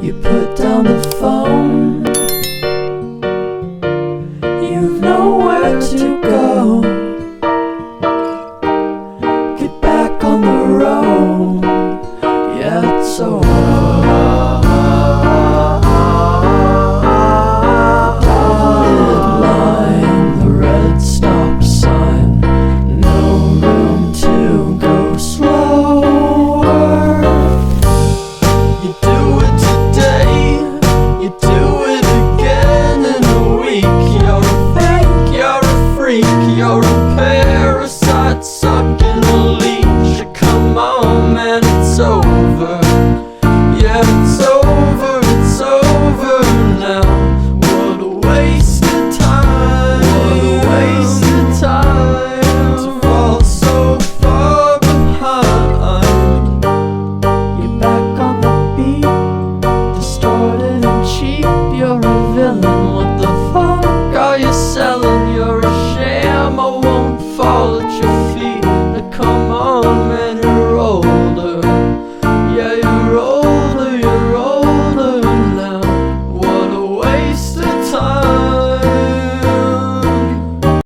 You put down the phone. You've nowhere to go. Get back on the road. Yeah, it's over. Dotted line, the red stop sign. No room to go slower. You do it today, you do it again in a week. You're a fake, you're a freak, you're a parasite sucking a leech. Come on, man, it's over.